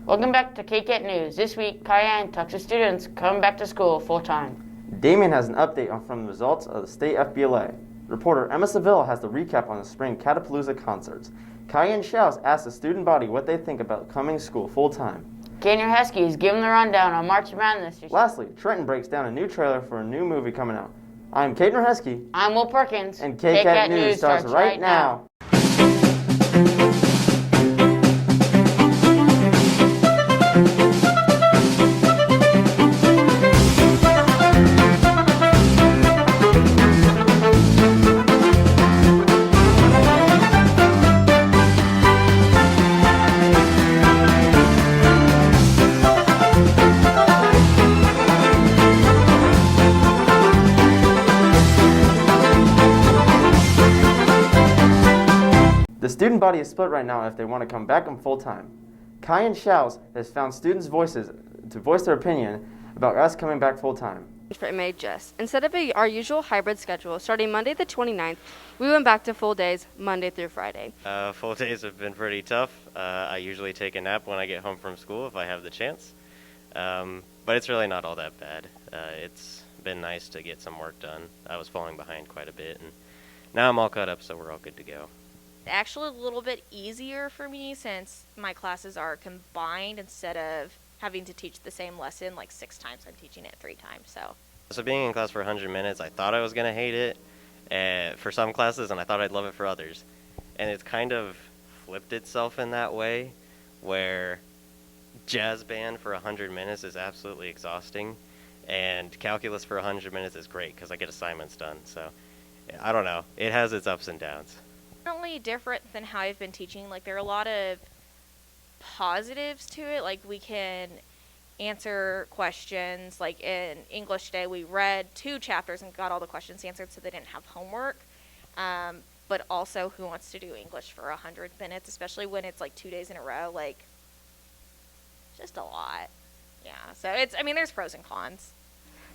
Welcome back to KCAT News. This week, Cayenne talks to students coming back to school full-time. Damien has an update from the results of the state FBLA. Reporter Emma Seville has the recap on the spring Catapalooza concerts. Cayenne Shouse asks the student body what they think about coming to school full-time. Kaner Heskey is giving the rundown on March Madness. Lastly, Trenton breaks down a new trailer for a new movie coming out. I'm Kaner Heskey. I'm Will Perkins. And KCAT News starts right now. The student body is split right now if they want to come back on full-time. Cayenne Shouse has found students' voices to voice their opinion about us coming back full-time. For MHS. Instead of our usual hybrid schedule, starting Monday the 29th, we went back to full days Monday through Friday. Full days have been pretty tough. I usually take a nap when I get home from school if I have the chance. But it's really not all that bad. It's been nice to get some work done. I was falling behind quite a bit, and now I'm all caught up, so we're all good to go. Actually a little bit easier for me since my classes are combined instead of having to teach the same lesson like 6 times. I'm teaching it 3 times. So being in class for 100 minutes, I thought I was going to hate it for some classes, and I thought I'd love it for others. And it's kind of flipped itself in that way, where jazz band for 100 minutes is absolutely exhausting, and calculus for 100 minutes is great because I get assignments done. So I don't know. It has its ups and downs. definitely different than how I've been teaching. Like, there are a lot of positives to it. Like, we can answer questions. Like, in English today, we read 2 chapters and got all the questions answered so they didn't have homework. But also, who wants to do English for 100 minutes, especially when it's like 2 days in a row? Like, just a lot. Yeah, so there's pros and cons.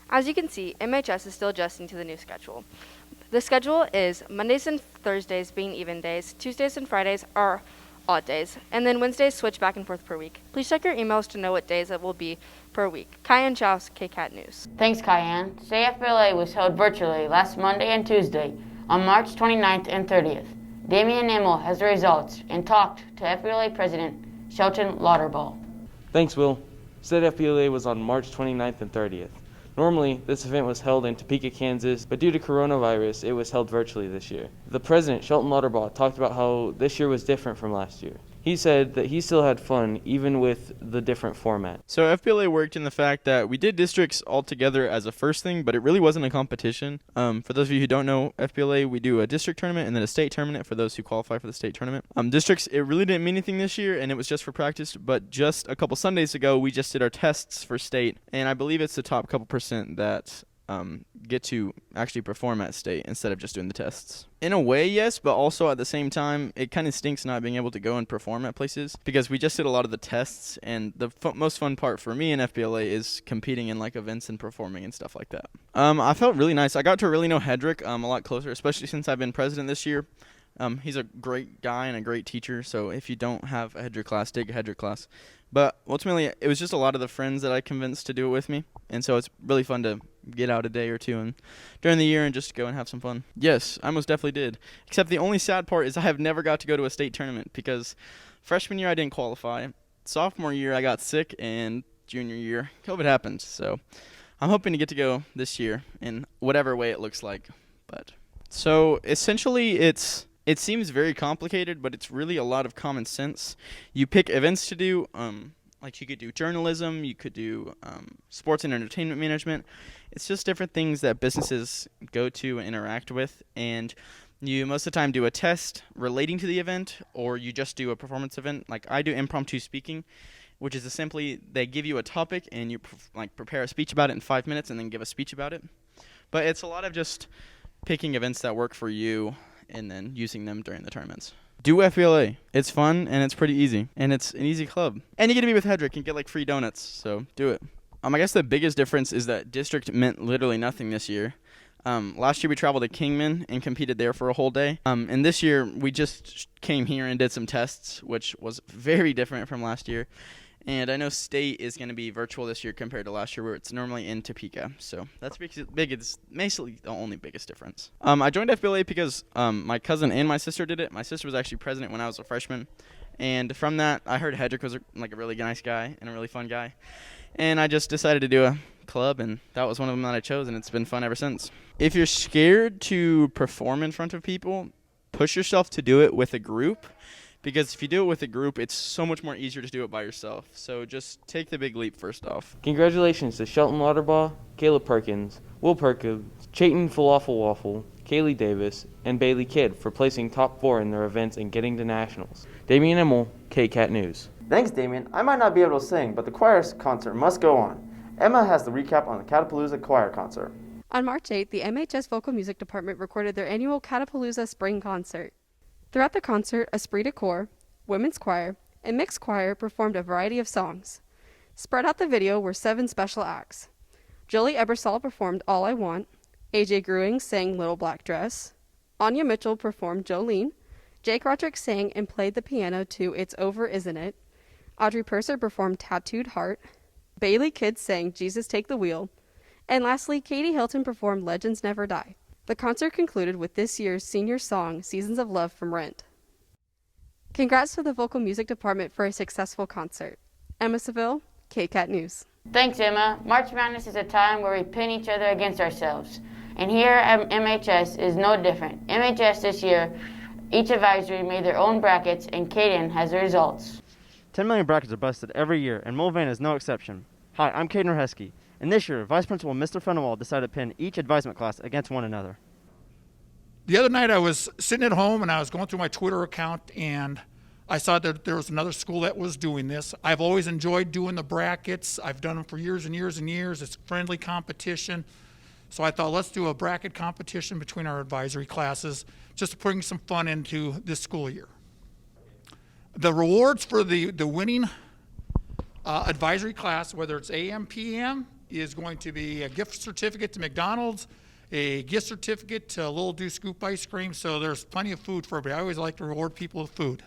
As you can see, MHS is still adjusting to the new schedule. The schedule is Mondays and Thursdays being even days, Tuesdays and Fridays are odd days, and then Wednesdays switch back and forth per week. Please check your emails to know what days it will be per week. Cayenne Chows, KCAT News. Thanks, Cayenne. CFBLA was held virtually last Monday and Tuesday on March 29th and 30th. Damian Nimel has the results and talked to FBLA President Shelton Lauterball. Thanks, Will. State FBLA was on March 29th and 30th. Normally, this event was held in Topeka, Kansas, but due to coronavirus, it was held virtually this year. The president, Shelton Lauterball, talked about how this year was different from last year. He said that he still had fun, even with the different format. So FBLA worked in the fact that we did districts all together as a first thing, but it really wasn't a competition. For those of you who don't know FBLA, we do a district tournament and then a state tournament for those who qualify for the state tournament. Districts, it really didn't mean anything this year, and it was just for practice, but just a couple Sundays ago, we just did our tests for state, and I believe it's the top couple percent that get to actually perform at state instead of just doing the tests. In a way, yes, but also at the same time, it kind of stinks not being able to go and perform at places because we just did a lot of the tests, and the most fun part for me in FBLA is competing in like events and performing and stuff like that. I felt really nice. I got to really know Hedrick a lot closer, especially since I've been president this year. He's a great guy and a great teacher, so if you don't have a Hedrick class, take a Hedrick class. But ultimately, it was just a lot of the friends that I convinced to do it with me, and so it's really fun to get out a day or two and during the year and just go and have some fun. Yes, I most definitely did. Except the only sad part is I have never got to go to a state tournament because freshman year I didn't qualify. Sophomore year I got sick, and junior year COVID happened. So I'm hoping to get to go this year in whatever way it looks like. But so essentially it seems very complicated, but it's really a lot of common sense. You pick events to do, like you could do journalism, you could do sports and entertainment management. It's just different things that businesses go to and interact with, and you most of the time do a test relating to the event, or you just do a performance event. Like I do impromptu speaking, which is simply they give you a topic and you prepare a speech about it in 5 minutes and then give a speech about it. But it's a lot of just picking events that work for you and then using them during the tournaments. Do FBLA. It's fun and it's pretty easy, and it's an easy club. And you get to be with Hedrick and get like free donuts, so do it. I guess the biggest difference is that district meant literally nothing this year. Last year we traveled to Kingman and competed there for a whole day. And this year we just came here and did some tests, which was very different from last year. And I know state is going to be virtual this year compared to last year where it's normally in Topeka. So that's it's basically the only biggest difference. I joined FBLA because my cousin and my sister did it. My sister was actually president when I was a freshman. And from that, I heard Hedrick was a really nice guy and a really fun guy. And I just decided to do a club, and that was one of them that I chose, and it's been fun ever since. If you're scared to perform in front of people, push yourself to do it with a group. Because if you do it with a group, it's so much more easier to do it by yourself. So just take the big leap first off. Congratulations to Shelton Lauterbaugh, Caleb Perkins, Will Perkins, Chayton Falafel Waffle, Kaylee Davis, and Bailey Kidd for placing top 4 in their events and getting to nationals. Damian Immel, KCAT News. Thanks, Damien. I might not be able to sing, but the choir concert must go on. Emma has the recap on the Catapalooza Choir Concert. On March 8th, the MHS Vocal Music Department recorded their annual Catapalooza Spring Concert. Throughout the concert, Esprit de Corps, Women's Choir, and Mixed Choir performed a variety of songs. Spread out the video were 7 special acts. Jolie Ebersol performed All I Want, AJ Gruing sang Little Black Dress, Anya Mitchell performed Jolene, Jake Roderick sang and played the piano to It's Over, Isn't It, Audrey Purser performed Tattooed Heart, Bailey Kidd sang Jesus Take the Wheel, and lastly, Katie Hilton performed Legends Never Die. The concert concluded with this year's senior song, Seasons of Love from Rent. Congrats to the Vocal Music Department for a successful concert. Emma Seville, KCAT News. Thanks, Emma. March Madness is a time where we pin each other against ourselves. And here at MHS is no different. MHS this year, each advisory made their own brackets, and Caden has the results. 10 million brackets are busted every year, and Mulvane is no exception. Hi, I'm Caden Orhesky, and this year, Vice Principal Mr. Fenwell decided to pin each advisement class against one another. The other night I was sitting at home and I was going through my Twitter account and I saw that there was another school that was doing this. I've always enjoyed doing the brackets. I've done them for years and years and years. It's friendly competition. So I thought, let's do a bracket competition between our advisory classes just to bring some fun into this school year. The rewards for the winning advisory class, whether it's AM, PM, is going to be a gift certificate to McDonald's, a gift certificate to Little Do Scoop ice cream. So there's plenty of food for everybody. I always like to reward people with food.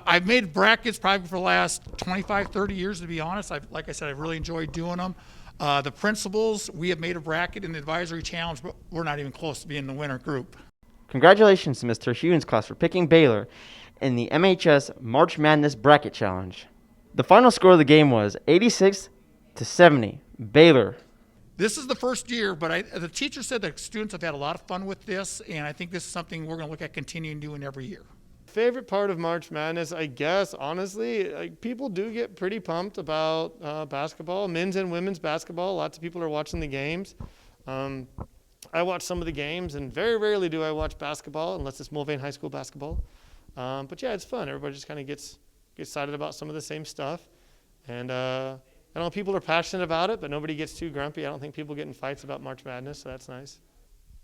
I've made brackets probably for the last 25, 30 years, to be honest. Like I said, I've really enjoyed doing them. The principals, we have made a bracket in the advisory challenge, but we're not even close to being the winner group. Congratulations to Mr. Hewens' class for picking Baylor in the MHS March Madness Bracket Challenge. The final score of the game was 86-70, Baylor. This is the first year, but the teacher said that students have had a lot of fun with this, and I think this is something we're going to look at continuing doing every year. Favorite part of March Madness, I guess, honestly, people do get pretty pumped about basketball, men's and women's basketball. Lots of people are watching the games. I watch some of the games, and very rarely do I watch basketball unless it's Mulvane High School basketball. But yeah, it's fun. Everybody just kind of gets excited about some of the same stuff. And I know people are passionate about it, but nobody gets too grumpy. I don't think people get in fights about March Madness, so that's nice.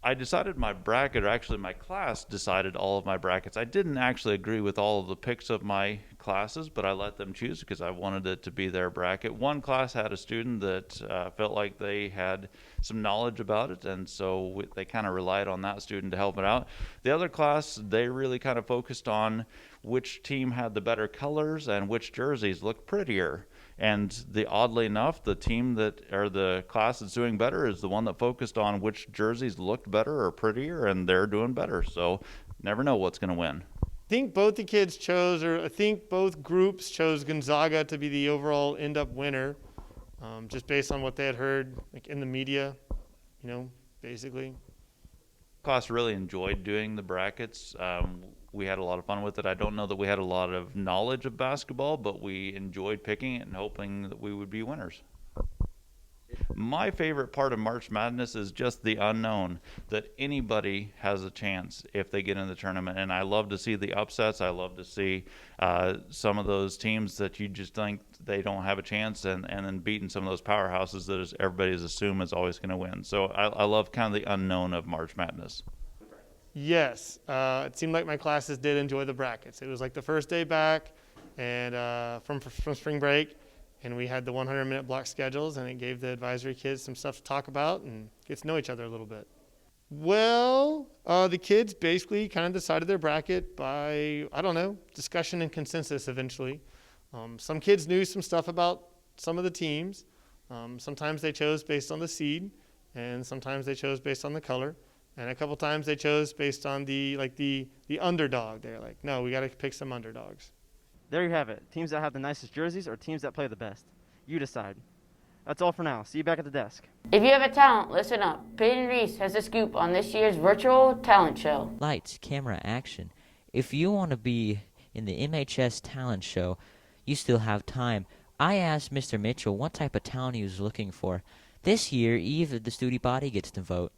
I decided my bracket, or actually my class decided all of my brackets. I didn't actually agree with all of the picks of my classes, but I let them choose because I wanted it to be their bracket. One class had a student that felt like they had some knowledge about it, and so they kind of relied on that student to help it out. The other class, they really kind of focused on which team had the better colors and which jerseys looked prettier. And oddly enough, the team the class that's doing better is the one that focused on which jerseys looked better or prettier, and they're doing better. So never know what's going to win. I think both the kids chose, or I think both groups chose Gonzaga to be the overall end-up winner, just based on what they had heard in the media, basically. Class really enjoyed doing the brackets. We had a lot of fun with it. I don't know that we had a lot of knowledge of basketball, but we enjoyed picking it and hoping that we would be winners. My favorite part of March Madness is just the unknown, that anybody has a chance if they get in the tournament. And I love to see the upsets. I love to see some of those teams that you just think they don't have a chance, and then beating some of those powerhouses that everybody's assumed is always going to win. So I love kind of the unknown of March Madness. Yes, it seemed like my classes did enjoy the brackets. It was like the first day back and from spring break, and we had the 100-minute block schedules, and it gave the advisory kids some stuff to talk about and get to know each other a little bit. Well, the kids basically kind of decided their bracket by, discussion and consensus eventually. Some kids knew some stuff about some of the teams. Sometimes they chose based on the seed, and sometimes they chose based on the color. And a couple times they chose based on the underdog. They're like, no, we got to pick some underdogs. There you have it. Teams that have the nicest jerseys or teams that play the best. You decide. That's all for now. See you back at the desk. If you have a talent, listen up. Peyton Reese has a scoop on this year's virtual talent show. Lights, camera, action. If you want to be in the MHS talent show, you still have time. I asked Mr. Mitchell what type of talent he was looking for. This year, Eve, the student body, gets to vote.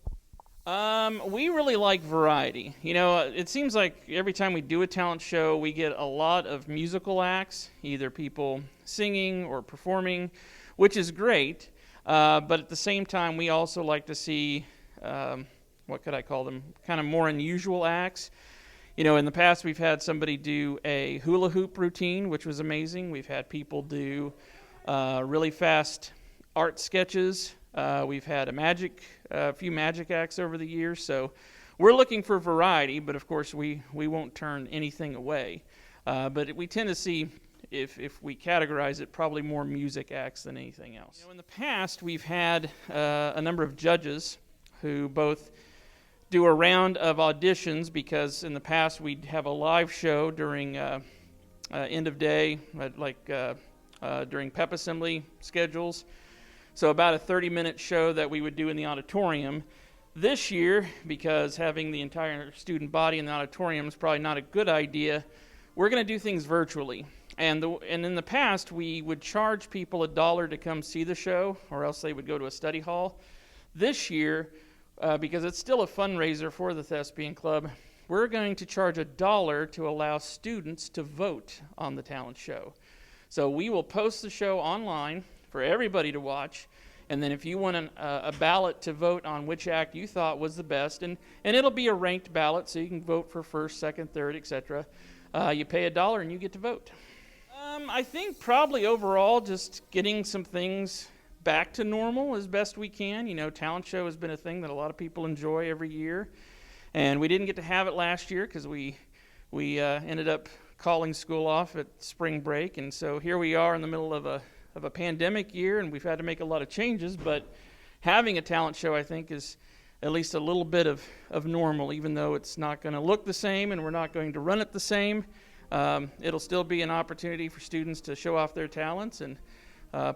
We really like variety. You know, it seems like every time we do a talent show, we get a lot of musical acts, either people singing or performing, which is great. But at the same time, we also like to see, what could I call them, kind of more unusual acts. You know, in the past, we've had somebody do a hula hoop routine, which was amazing. We've had people do really fast art sketches. We've had a few magic acts over the years. So we're looking for variety, but of course, we won't turn anything away. But we tend to see, if we categorize it, probably more music acts than anything else. You know, in the past, we've had a number of judges who both do a round of auditions, because in the past we'd have a live show during end of day, during pep assembly schedules. So about a 30-minute show that we would do in the auditorium. This year, because having the entire student body in the auditorium is probably not a good idea, we're going to do things virtually. And in the past, we would charge people $1 to come see the show, or else they would go to a study hall. This year, because it's still a fundraiser for the Thespian Club, we're going to charge $1 to allow students to vote on the talent show. So we will post the show online for everybody to watch, and then if you want a ballot to vote on which act you thought was the best, and it'll be a ranked ballot, so you can vote for first, second, third, etc. You pay $1 and you get to vote. I think probably overall just getting some things back to normal as best we can. You know, talent show has been a thing that a lot of people enjoy every year, and we didn't get to have it last year because we ended up calling school off at spring break, and so here we are in the middle of a pandemic year, and we've had to make a lot of changes. But having a talent show, I think, is at least a little bit of normal, even though it's not going to look the same and we're not going to run it the same. It'll still be an opportunity for students to show off their talents and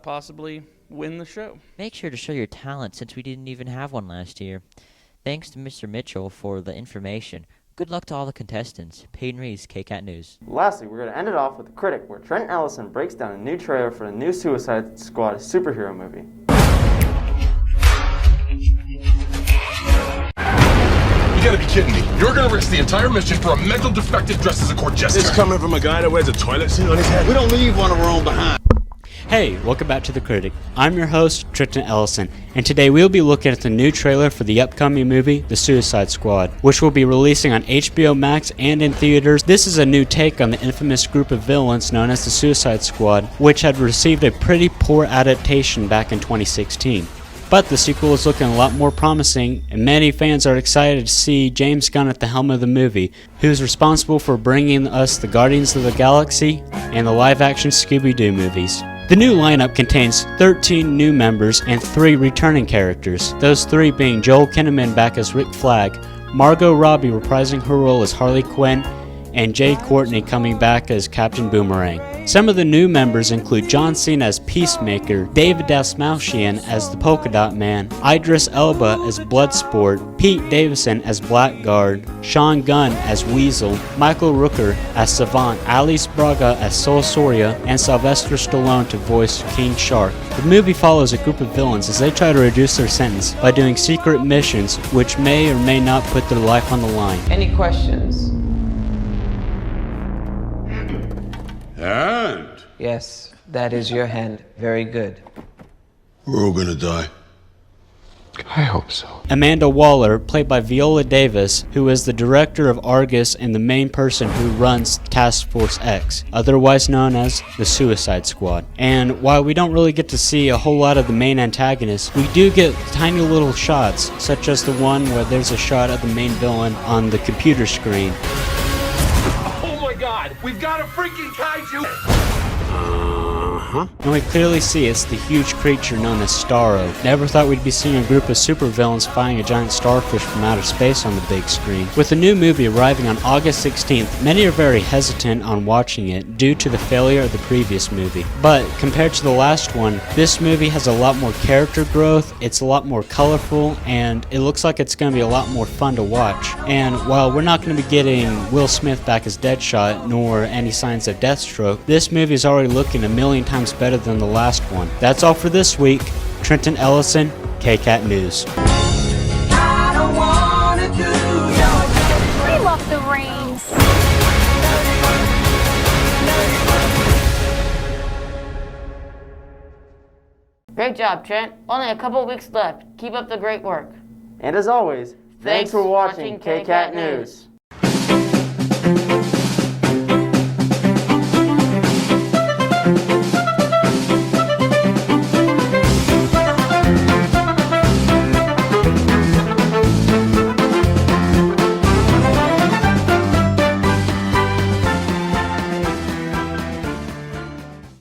possibly win the show. Make sure to show your talent, since we didn't even have one last year. Thanks to Mr. Mitchell for the information. Good luck to all the contestants. Peyton Reese, KCAT News. Lastly, we're going to end it off with The Critic, where Trent Ellison breaks down a new trailer for the new Suicide Squad superhero movie. You gotta be kidding me. You're gonna risk the entire mission for a mental defective dressed as a court jester. It's coming from a guy that wears a toilet seat on his head. We don't leave one of our own behind. Hey, welcome back to The Critic. I'm your host, Trenton Ellison, and today we'll be looking at the new trailer for the upcoming movie, The Suicide Squad, which will be releasing on HBO Max and in theaters. This is a new take on the infamous group of villains known as the Suicide Squad, which had received a pretty poor adaptation back in 2016. But the sequel is looking a lot more promising, and many fans are excited to see James Gunn at the helm of the movie, who's responsible for bringing us the Guardians of the Galaxy and the live-action Scooby-Doo movies. The new lineup contains 13 new members and 3 returning characters, those 3 being Joel Kinnaman back as Rick Flag, Margot Robbie reprising her role as Harley Quinn, and Jai Courtney coming back as Captain Boomerang. Some of the new members include John Cena as Peacemaker, David Dastmalchian as the Polka Dot Man, Idris Elba as Bloodsport, Pete Davidson as Blackguard, Sean Gunn as Weasel, Michael Rooker as Savant, Alice Braga as Sol Soria, and Sylvester Stallone to voice King Shark. The movie follows a group of villains as they try to reduce their sentence by doing secret missions which may or may not put their life on the line. Any questions? And? Yes, that is your hand. Very good. We're all gonna die. I hope so. Amanda Waller, played by Viola Davis, who is the director of Argus and the main person who runs Task Force X, otherwise known as the Suicide Squad. And while we don't really get to see a whole lot of the main antagonists, we do get tiny little shots, such as the one where there's a shot of the main villain on the computer screen. Oh my god, we've got a freaking kaiju! And we clearly see it's the huge creature known as Starro. Never thought we'd be seeing a group of supervillains fighting a giant starfish from outer space on the big screen. With the new movie arriving on August 16th, many are very hesitant on watching it due to the failure of the previous movie. But compared to the last one, this movie has a lot more character growth, it's a lot more colorful, and it looks like it's going to be a lot more fun to watch. And while we're not going to be getting Will Smith back as Deadshot, nor any signs of Deathstroke, this movie is already looking a million times better than the last one. That's all for this week. Trenton Ellison, KCAT News. We love the rain. Great job, Trent. Only a couple weeks left. Keep up the great work. And as always, thanks for watching KCAT News.